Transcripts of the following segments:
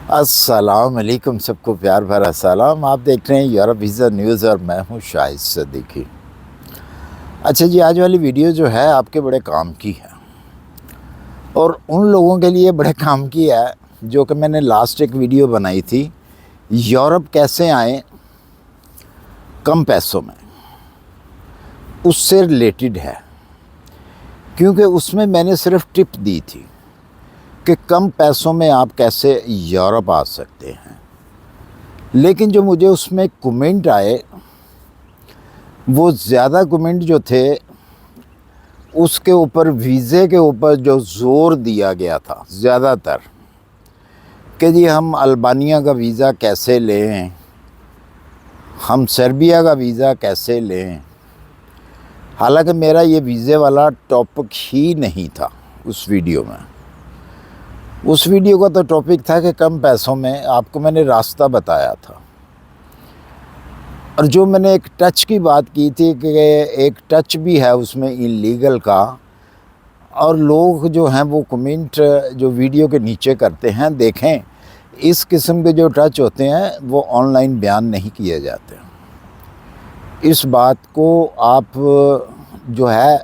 السلام علیکم، سب کو پیار بھرا سلام۔ آپ دیکھ رہے ہیں یورپ ویزا نیوز اور میں ہوں شاہد صدیقی۔ اچھا جی، آج والی ویڈیو جو ہے آپ کے بڑے کام کی ہے اور ان لوگوں کے لیے بڑے کام کی ہے جو کہ میں نے لاسٹ ایک ویڈیو بنائی تھی، یورپ کیسے آئیں کم پیسوں میں، اس سے ریلیٹڈ ہے، کیونکہ اس میں میں نے صرف ٹپ دی تھی کہ کم پیسوں میں آپ کیسے یورپ آ سکتے ہیں۔ لیکن جو مجھے اس میں کومنٹ آئے، وہ زیادہ کومنٹ جو تھے اس کے اوپر ویزے کے اوپر جو زور دیا گیا تھا زیادہ تر، کہ جی ہم البانیہ کا ویزا کیسے لیں، ہم سربیا کا ویزا کیسے لیں۔ حالانکہ میرا یہ ویزے والا ٹاپک ہی نہیں تھا اس ویڈیو میں۔ اس ویڈیو کا تو ٹاپک تھا کہ کم پیسوں میں آپ کو میں نے راستہ بتایا تھا، اور جو میں نے ایک ٹچ کی بات کی تھی کہ ایک ٹچ بھی ہے اس میں انلیگل کا، اور لوگ جو ہیں وہ کمنٹ جو ویڈیو کے نیچے کرتے ہیں، دیکھیں اس قسم کے جو ٹچ ہوتے ہیں وہ آن لائن بیان نہیں کیے جاتے۔ اس بات کو آپ جو ہے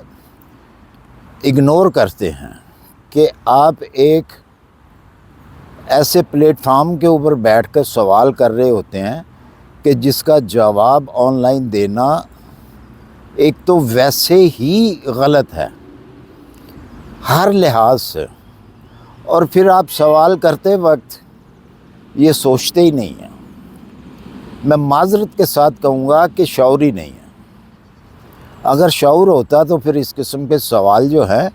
اگنور کرتے ہیں کہ آپ ایک ایسے پلیٹ فارم کے اوپر بیٹھ کر سوال کر رہے ہوتے ہیں کہ جس کا جواب آن لائن دینا ایک تو ویسے ہی غلط ہے ہر لحاظ سے، اور پھر آپ سوال کرتے وقت یہ سوچتے ہی نہیں ہیں۔ میں معذرت کے ساتھ کہوں گا کہ شعور ہی نہیں ہے۔ اگر شعور ہوتا تو پھر اس قسم کے سوال جو ہیں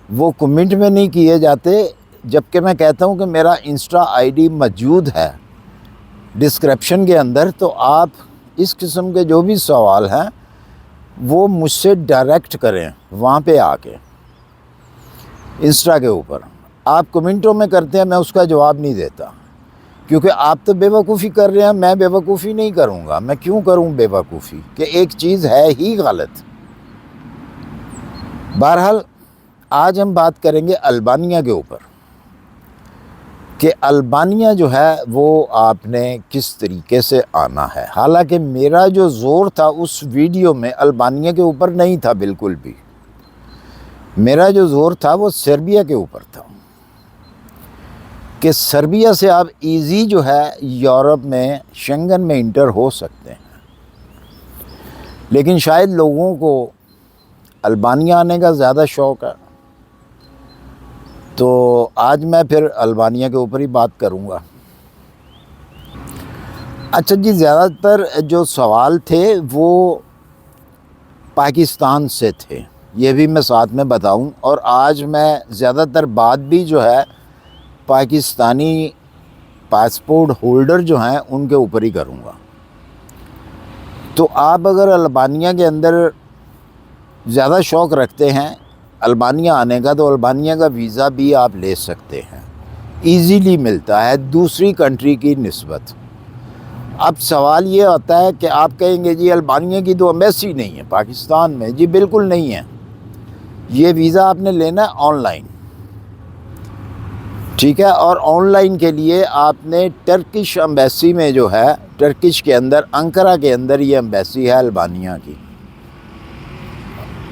وہ کمنٹ میں نہیں کیے جاتے، جبکہ میں کہتا ہوں کہ میرا انسٹا آئی ڈی موجود ہے ڈسکرپشن کے اندر، تو آپ اس قسم کے جو بھی سوال ہیں وہ مجھ سے ڈائریکٹ کریں وہاں پہ آ کے انسٹا کے اوپر۔ آپ کمنٹوں میں کرتے ہیں، میں اس کا جواب نہیں دیتا، کیونکہ آپ تو بے وقوفی کر رہے ہیں، میں بے وقوفی نہیں کروں گا۔ میں کیوں کروں بے وقوفی کہ ایک چیز ہے ہی غلط۔ بہرحال آج ہم بات کریں گے البانیہ کے اوپر، کہ البانیہ جو ہے وہ آپ نے کس طریقے سے آنا ہے۔ حالانکہ میرا جو زور تھا اس ویڈیو میں البانیہ کے اوپر نہیں تھا بالکل بھی، میرا جو زور تھا وہ سربیا کے اوپر تھا، کہ سربیا سے آپ ایزی جو ہے یورپ میں شنگن میں انٹر ہو سکتے ہیں۔ لیکن شاید لوگوں کو البانیہ آنے کا زیادہ شوق ہے، تو آج میں پھر البانیہ کے اوپر ہی بات کروں گا۔ اچھا جی، زیادہ تر جو سوال تھے وہ پاکستان سے تھے، یہ بھی میں ساتھ میں بتاؤں، اور آج میں زیادہ تر بات بھی جو ہے پاکستانی پاسپورٹ ہولڈر جو ہیں ان کے اوپر ہی کروں گا۔ تو آپ اگر البانیہ کے اندر زیادہ شوق رکھتے ہیں البانیہ آنے کا، تو البانیہ کا ویزا بھی آپ لے سکتے ہیں، ایزیلی ملتا ہے دوسری کنٹری کی نسبت۔ اب سوال یہ ہوتا ہے کہ آپ کہیں گے جی البانیہ کی تو ایمبیسی نہیں ہے پاکستان میں۔ جی بالکل نہیں ہے، یہ ویزا آپ نے لینا ہے آن لائن، ٹھیک ہے؟ اور آن لائن کے لیے آپ نے ٹرکش ایمبیسی میں جو ہے، ٹرکش کے اندر انقرہ کے اندر یہ ایمبیسی ہے البانیہ کی۔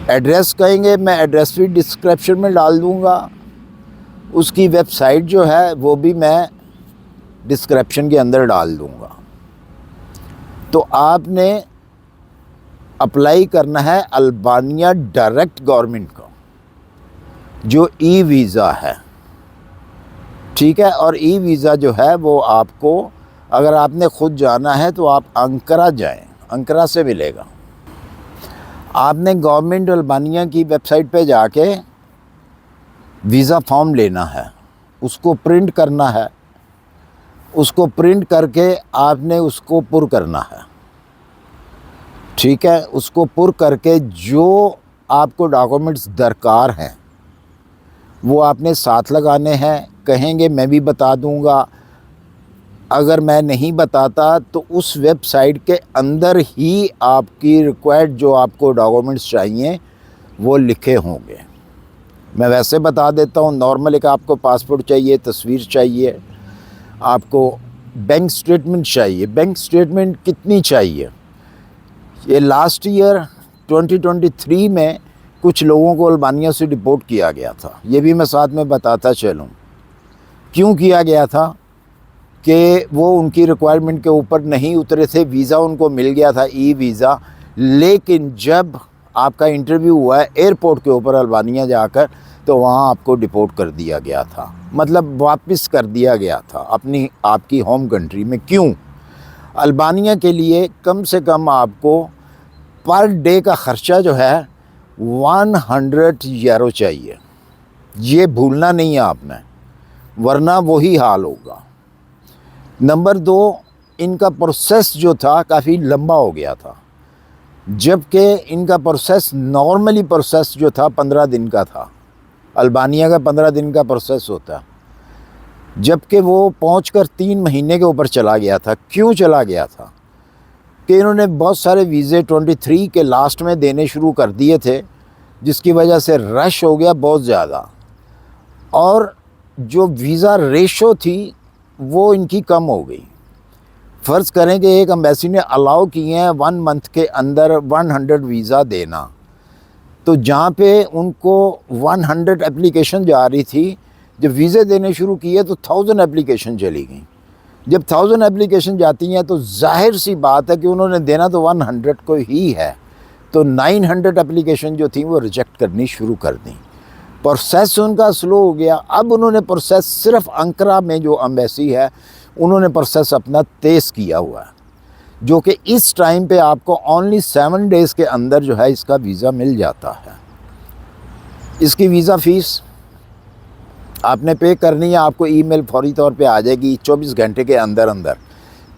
ایڈریس کہیں گے، میں ایڈریس بھی ڈسکرپشن میں ڈال دوں گا، اس کی ویب سائٹ جو ہے وہ بھی میں ڈسکرپشن کے اندر ڈال دوں گا۔ تو آپ نے اپلائی کرنا ہے البانیہ ڈائریکٹ گورنمنٹ کا جو ای ویزا ہے، ٹھیک ہے؟ اور ای ویزا جو ہے وہ آپ کو، اگر آپ نے خود جانا ہے تو آپ انقرہ جائیں، انقرہ سے ملے گا۔ آپ نے گورنمنٹ البانیہ کی ویب سائٹ پہ جا کے ویزا فارم لینا ہے، اس کو پرنٹ کرنا ہے، اس کو پرنٹ کر کے آپ نے اس کو پر کرنا ہے، ٹھیک ہے؟ اس کو پر کر کے جو آپ کو ڈاکومنٹس درکار ہیں وہ آپ نے ساتھ لگانے ہیں۔ کہیں گے میں بھی بتا دوں گا، اگر میں نہیں بتاتا تو اس ویب سائٹ کے اندر ہی آپ کی ریکوائرڈ جو آپ کو ڈاکومنٹس چاہیے وہ لکھے ہوں گے۔ میں ویسے بتا دیتا ہوں، نارمل ایک آپ کو پاسپورٹ چاہیے، تصویر چاہیے، آپ کو بینک سٹیٹمنٹ چاہیے. بینک سٹیٹمنٹ کتنی چاہیے؟ یہ لاسٹ ایئر 2023 میں کچھ لوگوں کو البانیہ سے ڈپورٹ کیا گیا تھا. یہ بھی میں ساتھ میں بتاتا چلوں کیوں کیا گیا تھا. کہ وہ ان کی ریکوائرمنٹ کے اوپر نہیں اترے تھے. ویزا ان کو مل گیا تھا، ای ویزا، لیکن جب آپ کا انٹرویو ہوا ہے ایئرپورٹ کے اوپر البانیہ جا کر تو وہاں آپ کو ڈپورٹ کر دیا گیا تھا، مطلب واپس کر دیا گیا تھا آپ کی ہوم کنٹری میں. کیوں؟ البانیہ کے لیے کم سے کم آپ کو پر ڈے کا خرچہ جو ہے 100 یورو چاہیے. یہ بھولنا نہیں ہے آپ نے، ورنہ وہی حال ہوگا. نمبر 2، ان کا پروسیس جو تھا کافی لمبا ہو گیا تھا، جبکہ ان کا پروسیس نارملی پروسیس جو تھا 15 دن کا تھا. البانیہ کا 15 دن کا پروسیس ہوتا ہے، جبکہ وہ پہنچ کر 3 مہینے کے اوپر چلا گیا تھا. کیوں چلا گیا تھا؟ کہ انہوں نے بہت سارے ویزے 23 کے لاسٹ میں دینے شروع کر دیے تھے، جس کی وجہ سے رش ہو گیا بہت زیادہ، اور جو ویزا ریشو تھی وہ ان کی کم ہو گئی. فرض کریں کہ ایک ایمبیسی نے الاؤ کیے ہیں 1 منتھ کے اندر 100 ویزا دینا، تو جہاں پہ ان کو 100 اپلیکیشن جا رہی تھی، جب ویزے دینے شروع کیے تو 1000 اپلیکیشن چلی گئیں. جب 1000 اپلیکیشن جاتی ہیں تو ظاہر سی بات ہے کہ انہوں نے دینا تو 100 کو ہی ہے، تو 900 اپلیکیشن جو تھیں وہ ریجیکٹ کرنی شروع کر دیں. پروسیس ان کا سلو ہو گیا. اب انہوں نے پروسیس صرف انقرہ میں جو ایمبیسی ہے انہوں نے پروسیس اپنا تیز کیا ہوا ہے، جو کہ اس ٹائم پہ آپ کو اونلی 7 ڈیز کے اندر جو ہے اس کا ویزا مل جاتا ہے. اس کی ویزا فیس آپ نے پے کرنی ہے، آپ کو ای میل فوری طور پہ آ جائے گی 24 گھنٹے کے اندر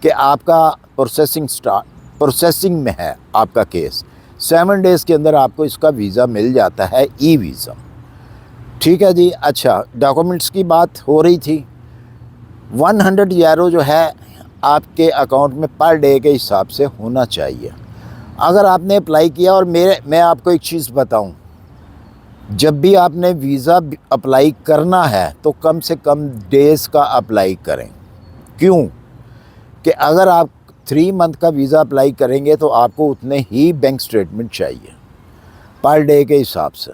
کہ آپ کا پروسیسنگ میں ہے آپ کا کیس. 7 ڈیز کے اندر آپ کو اس کا ویزا مل جاتا ہے، ای ویزا. ٹھیک ہے جی. اچھا، ڈاکومنٹس کی بات ہو رہی تھی. 100 یورو جو ہے آپ کے اکاؤنٹ میں پر ڈے کے حساب سے ہونا چاہیے. اگر آپ نے اپلائی کیا، اور میں آپ کو ایک چیز بتاؤں، جب بھی آپ نے ویزا اپلائی کرنا ہے تو کم سے کم ڈیز کا اپلائی کریں. کیوں؟ کہ اگر آپ 3 منتھ کا ویزا اپلائی کریں گے تو آپ کو اتنے ہی بینک سٹیٹمنٹ چاہیے پر ڈے کے حساب سے.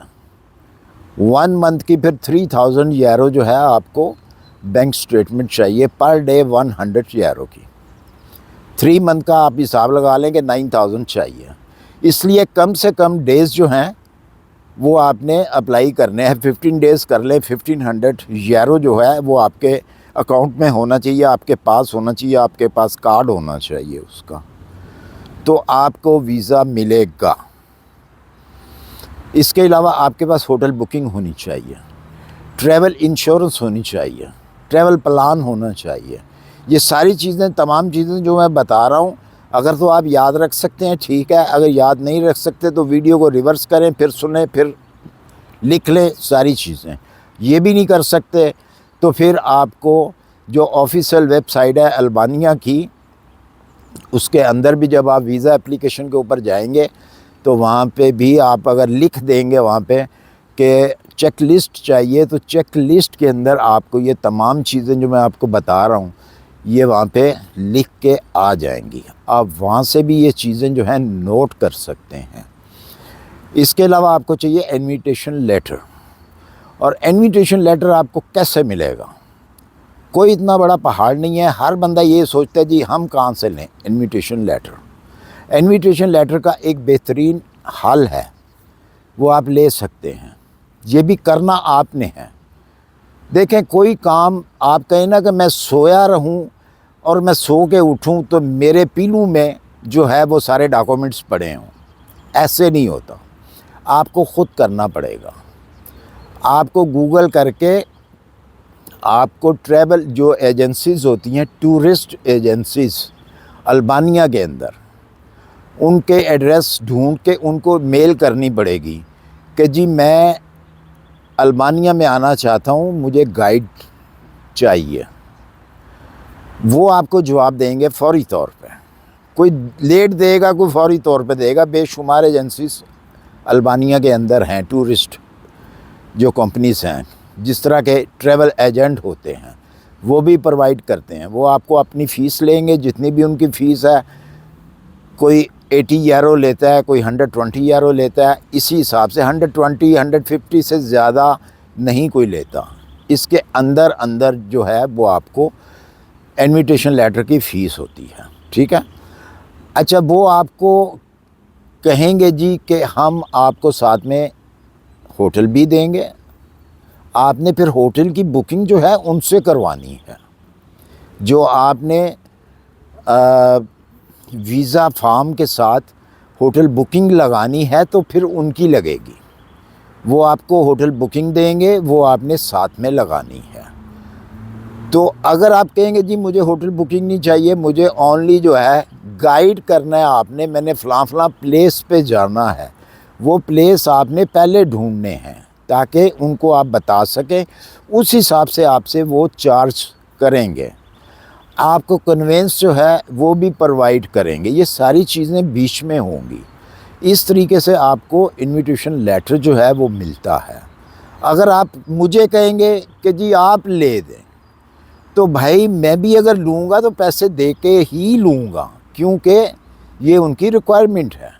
1 منتھ کی پھر 3000 یورو جو ہے آپ کو بینک سٹیٹمنٹ چاہیے پر ڈے 100 یورو کی. 3 منتھ کا آپ حساب لگا لیں کہ 9000 چاہیے. اس لیے کم سے کم ڈیز جو ہیں وہ آپ نے اپلائی کرنے ہیں. 15 ڈیز کر لیں. 1500 یورو جو ہے وہ آپ کے اکاؤنٹ میں ہونا چاہیے، آپ کے پاس ہونا چاہیے، آپ کے پاس کارڈ ہونا چاہیے اس کا، تو آپ کو ویزا ملے گا. اس کے علاوہ آپ کے پاس ہوٹل بکنگ ہونی چاہیے، ٹریول انشورنس ہونی چاہیے، ٹریول پلان ہونا چاہیے. یہ ساری چیزیں، تمام چیزیں جو میں بتا رہا ہوں، اگر تو آپ یاد رکھ سکتے ہیں ٹھیک ہے، اگر یاد نہیں رکھ سکتے تو ویڈیو کو ریورس کریں، پھر سنیں، پھر لکھ لیں ساری چیزیں. یہ بھی نہیں کر سکتے تو پھر آپ کو جو آفیشیل ویب سائٹ ہے البانیہ کی، اس کے اندر بھی جب آپ ویزا اپلیکیشن کے اوپر جائیں گے تو وہاں پہ بھی آپ اگر لکھ دیں گے وہاں پہ کہ چیک لسٹ چاہیے، تو چیک لسٹ کے اندر آپ کو یہ تمام چیزیں جو میں آپ کو بتا رہا ہوں یہ وہاں پہ لکھ کے آ جائیں گی. آپ وہاں سے بھی یہ چیزیں جو ہیں نوٹ کر سکتے ہیں. اس کے علاوہ آپ کو چاہیے انویٹیشن لیٹر. اور انویٹیشن لیٹر آپ کو کیسے ملے گا؟ کوئی اتنا بڑا پہاڑ نہیں ہے. ہر بندہ یہ سوچتا ہے جی ہم کہاں سے لیں انویٹیشن لیٹر. انویٹیشن لیٹر کا ایک بہترین حل ہے، وہ آپ لے سکتے ہیں. یہ بھی کرنا آپ نے ہے. دیکھیں، کوئی کام آپ کہیں نا کہ میں سویا رہوں اور میں سو کے اٹھوں تو میرے پیلو میں جو ہے وہ سارے ڈاکومنٹس پڑے ہوں، ایسے نہیں ہوتا. آپ کو خود کرنا پڑے گا. آپ کو گوگل کر کے آپ کو ٹریول جو ایجنسیز ہوتی ہیں، ٹورسٹ ایجنسیز البانیہ کے اندر، ان کے ایڈریس ڈھونڈ کے ان کو میل کرنی پڑے گی کہ جی میں البانیہ میں آنا چاہتا ہوں، مجھے گائیڈ چاہیے. وہ آپ کو جواب دیں گے فوری طور پہ. کوئی لیٹ دے گا، کوئی فوری طور پہ دے گا. بے شمار ایجنسیز البانیہ کے اندر ہیں، ٹورسٹ جو کمپنیز ہیں، جس طرح کے ٹریول ایجنٹ ہوتے ہیں، وہ بھی پرووائڈ کرتے ہیں. وہ آپ کو اپنی فیس لیں گے, جتنی بھی ان کی فیس ہے, کوئی 80 یورو لیتا ہے, کوئی 120 یورو لیتا ہے, اسی حساب سے 120 150 سے زیادہ نہیں کوئی لیتا. اس کے اندر جو ہے وہ آپ کو انویٹیشن لیٹر کی فیس ہوتی ہے, ٹھیک ہے. اچھا, وہ آپ کو کہیں گے جی کہ ہم آپ کو ساتھ میں ہوٹل بھی دیں گے. آپ نے پھر ہوٹل کی بکنگ جو ہے ان سے کروانی ہے. جو آپ نے ویزا فارم کے ساتھ ہوٹل بکنگ لگانی ہے تو پھر ان کی لگے گی. وہ آپ کو ہوٹل بکنگ دیں گے, وہ آپ نے ساتھ میں لگانی ہے. تو اگر آپ کہیں گے جی مجھے ہوٹل بکنگ نہیں چاہیے, مجھے اونلی جو ہے گائیڈ کرنا ہے آپ نے, میں نے فلاں پلیس پہ جانا ہے, وہ پلیس آپ نے پہلے ڈھونڈنے ہیں تاکہ ان کو آپ بتا سکیں, اس حساب سے آپ سے وہ چارج کریں گے. آپ کو کنوینس جو ہے وہ بھی پرووائڈ کریں گے. یہ ساری چیزیں بیچ میں ہوں گی. اس طریقے سے آپ کو انویٹیشن لیٹر جو ہے وہ ملتا ہے. اگر آپ مجھے کہیں گے کہ جی آپ لے دیں, تو بھائی میں بھی اگر لوں گا تو پیسے دے کے ہی لوں گا, کیونکہ یہ ان کی ریکوائرمنٹ ہے.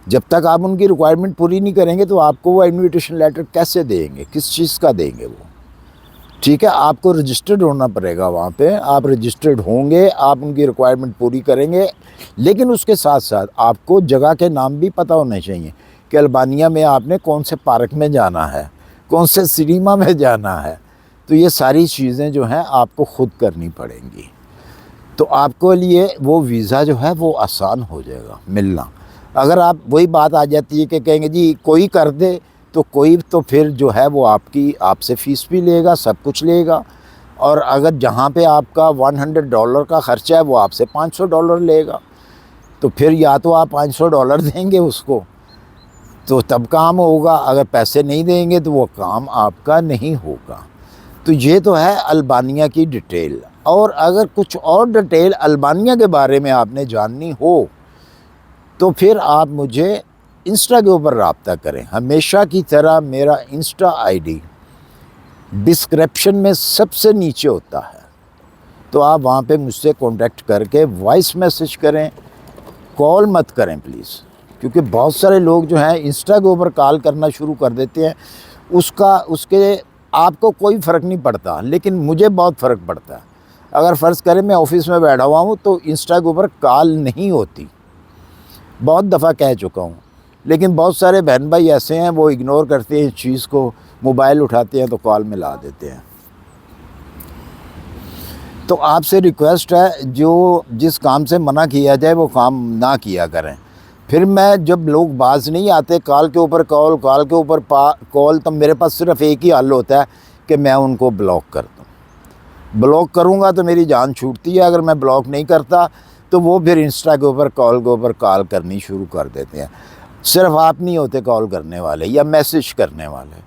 جب تک آپ ان کی ریکوائرمنٹ پوری نہیں کریں گے تو آپ کو وہ انویٹیشن لیٹر کیسے دیں گے, کس چیز کا دیں گے وہ, ٹھیک ہے. آپ کو رجسٹرڈ ہونا پڑے گا وہاں پہ. آپ رجسٹرڈ ہوں گے, آپ ان کی ریکوائرمنٹ پوری کریں گے, لیکن اس کے ساتھ ساتھ آپ کو جگہ کے نام بھی پتہ ہونے چاہیے کہ البانیہ میں آپ نے کون سے پارک میں جانا ہے, کون سے سنیما میں جانا ہے. تو یہ ساری چیزیں جو ہیں آپ کو خود کرنی پڑیں گی. تو آپ کو لیے وہ ویزا جو ہے وہ آسان ہو جائے گا ملنا. اگر آپ وہی بات آ جاتی ہے کہ کہیں گے جی کوئی کر دے, تو کوئی تو پھر جو ہے وہ آپ سے فیس بھی لے گا, سب کچھ لے گا. اور اگر جہاں پہ آپ کا $100 کا خرچہ ہے وہ آپ سے $500 لے گا. تو پھر یا تو آپ $500 دیں گے اس کو تو تب کام ہوگا, اگر پیسے نہیں دیں گے تو وہ کام آپ کا نہیں ہوگا. تو یہ تو ہے البانیہ کی ڈیٹیل. اور اگر کچھ اور ڈیٹیل البانیہ کے بارے میں آپ نے جاننی ہو تو پھر آپ مجھے انسٹا کے اوپر رابطہ کریں. ہمیشہ کی طرح میرا انسٹا آئی ڈی ڈسکرپشن میں سب سے نیچے ہوتا ہے, تو آپ وہاں پہ مجھ سے کانٹیکٹ کر کے وائس میسج کریں, کال مت کریں پلیز, کیونکہ بہت سارے لوگ جو ہیں انسٹا کے اوپر کال کرنا شروع کر دیتے ہیں. اس کے آپ کو کوئی فرق نہیں پڑتا, لیکن مجھے بہت فرق پڑتا ہے. اگر فرض کریں میں آفس میں بیٹھا ہوا ہوں تو انسٹا کے اوپر کال نہیں ہوتی, بہت دفعہ کہہ چکا ہوں. لیکن بہت سارے بہن بھائی ایسے ہیں وہ اگنور کرتے ہیں اس چیز کو, موبائل اٹھاتے ہیں تو کال ملا دیتے ہیں. تو آپ سے ریکویسٹ ہے جس کام سے منع کیا جائے وہ کام نہ کیا کریں. پھر میں جب لوگ باز نہیں آتے کال کے اوپر کال کے اوپر کال, تو میرے پاس صرف ایک ہی حل ہوتا ہے کہ میں ان کو بلاک کر دوں. بلاک کروں گا تو میری جان چھوٹتی ہے, اگر میں بلاک نہیں کرتا تو وہ پھر انسٹا کے اوپر کال کرنی شروع کر دیتے ہیں. صرف آپ نہیں ہوتے کال کرنے والے یا میسج کرنے والے,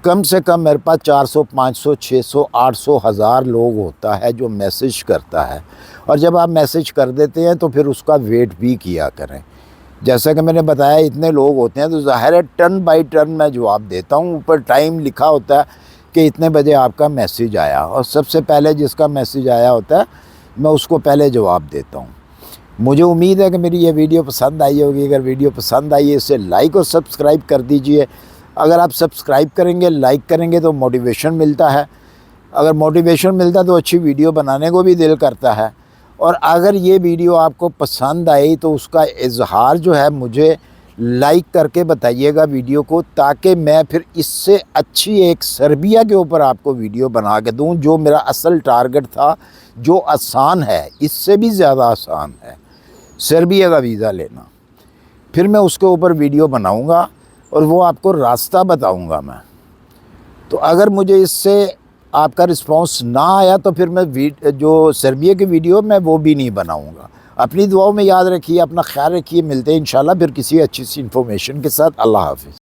کم سے کم میرے پاس 400 500 600 800 1000 لوگ ہوتا ہے جو میسج کرتا ہے. اور جب آپ میسج کر دیتے ہیں تو پھر اس کا ویٹ بھی کیا کریں. جیسا کہ میں نے بتایا اتنے لوگ ہوتے ہیں تو ظاہر ہے ٹرن بائی ٹرن میں جواب دیتا ہوں. اوپر ٹائم لکھا ہوتا ہے کہ اتنے بجے آپ کا میسج آیا, اور سب سے پہلے جس کا میسج آیا ہوتا ہے میں اس کو پہلے جواب دیتا ہوں. مجھے امید ہے کہ میری یہ ویڈیو پسند آئی ہوگی. اگر ویڈیو پسند آئی ہے اسے لائک اور سبسکرائب کر دیجئے. اگر آپ سبسکرائب کریں گے, لائک کریں گے تو موٹیویشن ملتا ہے. اگر موٹیویشن ملتا ہے تو اچھی ویڈیو بنانے کو بھی دل کرتا ہے. اور اگر یہ ویڈیو آپ کو پسند آئی تو اس کا اظہار جو ہے مجھے لائک کر کے بتائیے گا ویڈیو کو, تاکہ میں پھر اس سے اچھی ایک سربیا کے اوپر آپ کو ویڈیو بنا کے دوں, جو میرا اصل ٹارگٹ تھا, جو آسان ہے, اس سے بھی زیادہ آسان ہے سربیا کا ویزا لینا. پھر میں اس کے اوپر ویڈیو بناؤں گا اور وہ آپ کو راستہ بتاؤں گا میں. تو اگر مجھے اس سے آپ کا رسپانس نہ آیا تو پھر میں جو سربیا کی ویڈیو میں وہ بھی نہیں بناؤں گا. اپنی دعاؤں میں یاد رکھیے, اپنا خیال رکھیے. ملتے ہیں انشاءاللہ پھر کسی اچھی سی انفارمیشن کے ساتھ. اللہ حافظ.